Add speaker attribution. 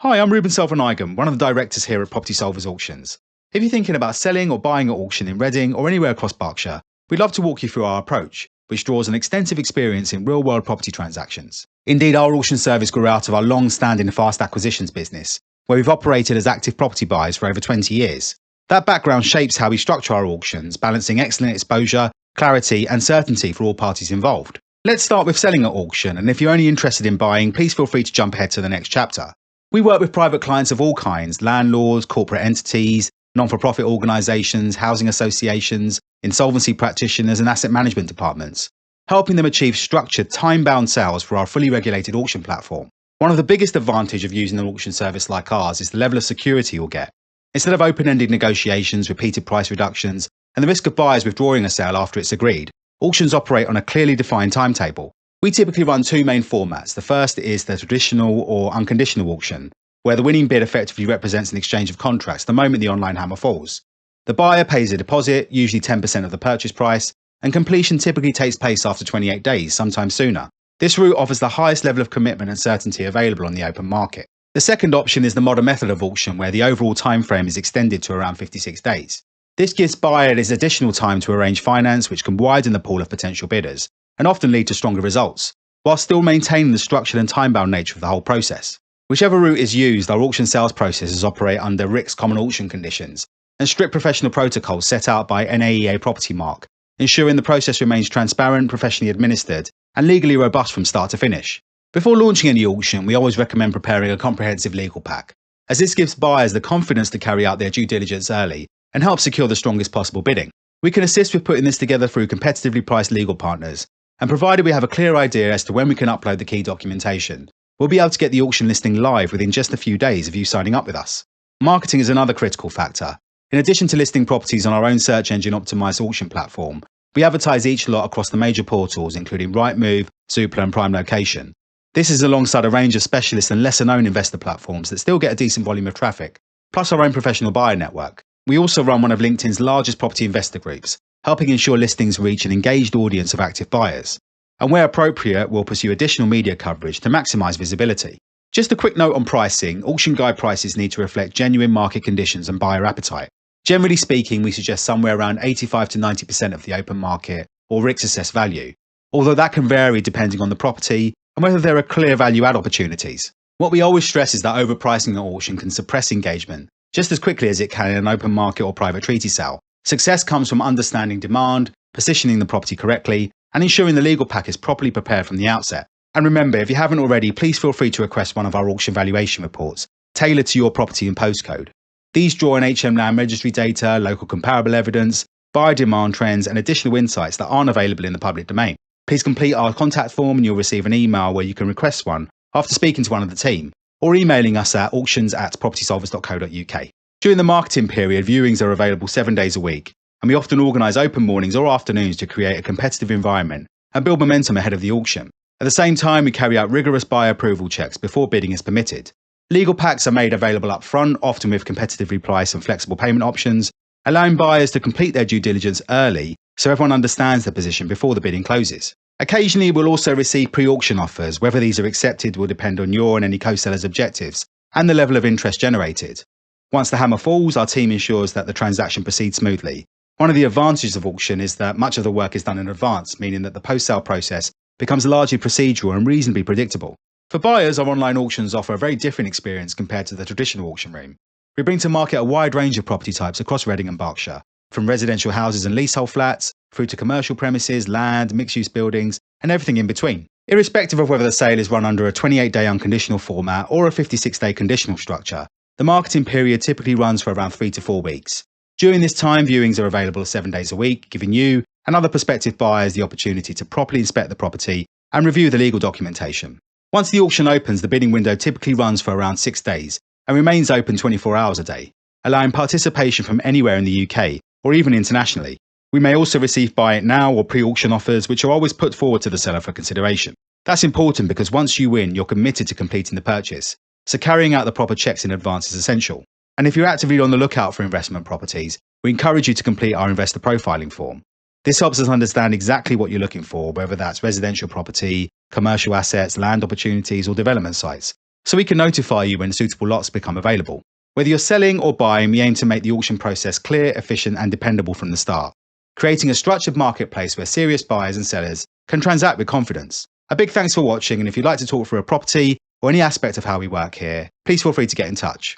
Speaker 1: Hi, I'm Ruban Selvanayagam, one of the directors here at Property Solvers Auctions. If you're thinking about selling or buying at auction in Reading or anywhere across Berkshire, we'd love to walk you through our approach, which draws an extensive experience in real-world property transactions. Indeed, our auction service grew out of our long-standing fast acquisitions business, where we've operated as active property buyers for over 20 years. That background shapes how we structure our auctions, balancing excellent exposure, clarity, and certainty for all parties involved. Let's start with selling at auction, and if you're only interested in buying, please feel free to jump ahead to the next chapter. We work with private clients of all kinds: landlords, corporate entities, non-for-profit organisations, housing associations, insolvency practitioners and asset management departments, helping them achieve structured, time-bound sales for our fully regulated auction platform. One of the biggest advantages of using an auction service like ours is the level of security you'll get. Instead of open-ended negotiations, repeated price reductions, and the risk of buyers withdrawing a sale after it's agreed, auctions operate on a clearly defined timetable. We typically run two main formats. The first is the traditional or unconditional auction, where the winning bid effectively represents an exchange of contracts the moment the online hammer falls. The buyer pays a deposit, usually 10% of the purchase price, and completion typically takes place after 28 days, sometimes sooner. This route offers the highest level of commitment and certainty available on the open market. The second option is the modern method of auction, where the overall time frame is extended to around 56 days. This gives buyers additional time to arrange finance, which can widen the pool of potential bidders and often lead to stronger results, while still maintaining the structured and time-bound nature of the whole process. Whichever route is used, our auction sales processes operate under RICS common auction conditions and strict professional protocols set out by NAEA Property Mark, ensuring the process remains transparent, professionally administered, and legally robust from start to finish. Before launching any auction, we always recommend preparing a comprehensive legal pack, as this gives buyers the confidence to carry out their due diligence early and help secure the strongest possible bidding. We can assist with putting this together through competitively priced legal partners, and provided we have a clear idea as to when we can upload the key documentation, we'll be able to get the auction listing live within just a few days of you signing up with us. Marketing is another critical factor. In addition to listing properties on our own search engine optimized auction platform, we advertise each lot across the major portals, including Rightmove, Zoopla and Prime Location. This is alongside a range of specialist and lesser known investor platforms that still get a decent volume of traffic, plus our own professional buyer network. We also run one of LinkedIn's largest property investor groups, helping ensure listings reach an engaged audience of active buyers. And where appropriate, we'll pursue additional media coverage to maximise visibility. Just a quick note on pricing: auction guide prices need to reflect genuine market conditions and buyer appetite. Generally speaking, we suggest somewhere around 85 to 90% of the open market or RICS assessed value, although that can vary depending on the property and whether there are clear value add opportunities. What we always stress is that overpricing at auction can suppress engagement just as quickly as it can in an open market or private treaty sale. Success comes from understanding demand, positioning the property correctly, and ensuring the legal pack is properly prepared from the outset. And remember, if you haven't already, please feel free to request one of our auction valuation reports, tailored to your property and postcode. These draw on HM Land Registry data, local comparable evidence, buyer demand trends, and additional insights that aren't available in the public domain. Please complete our contact form and you'll receive an email where you can request one after speaking to one of the team, or emailing us at auctions@propertysolvers.co.uk. During the marketing period, viewings are available 7 days a week, and we often organise open mornings or afternoons to create a competitive environment and build momentum ahead of the auction. At the same time, we carry out rigorous buyer approval checks before bidding is permitted. Legal packs are made available up front, often with competitively priced and flexible payment options, allowing buyers to complete their due diligence early so everyone understands their position before the bidding closes. Occasionally, we'll also receive pre-auction offers. Whether these are accepted will depend on your and any co-seller's objectives and the level of interest generated. Once the hammer falls, our team ensures that the transaction proceeds smoothly. One of the advantages of auction is that much of the work is done in advance, meaning that the post-sale process becomes largely procedural and reasonably predictable. For buyers, our online auctions offer a very different experience compared to the traditional auction room. We bring to market a wide range of property types across Reading and Berkshire, from residential houses and leasehold flats, through to commercial premises, land, mixed-use buildings, and everything in between. Irrespective of whether the sale is run under a 28-day unconditional format or a 56-day conditional structure, the marketing period typically runs for around 3 to 4 weeks. During this time, viewings are available 7 days a week, giving you and other prospective buyers the opportunity to properly inspect the property and review the legal documentation. Once the auction opens, the bidding window typically runs for around 6 days and remains open 24 hours a day, allowing participation from anywhere in the UK or even internationally. We may also receive buy it now or pre-auction offers, which are always put forward to the seller for consideration. That's important because once you win, you're committed to completing the purchase, so carrying out the proper checks in advance is essential. And if you're actively on the lookout for investment properties, we encourage you to complete our investor profiling form. This helps us understand exactly what you're looking for, whether that's residential property, commercial assets, land opportunities, or development sites, so we can notify you when suitable lots become available. Whether you're selling or buying, we aim to make the auction process clear, efficient, and dependable from the start, creating a structured marketplace where serious buyers and sellers can transact with confidence. A big thanks for watching, and if you'd like to talk through a property or any aspect of how we work here, please feel free to get in touch.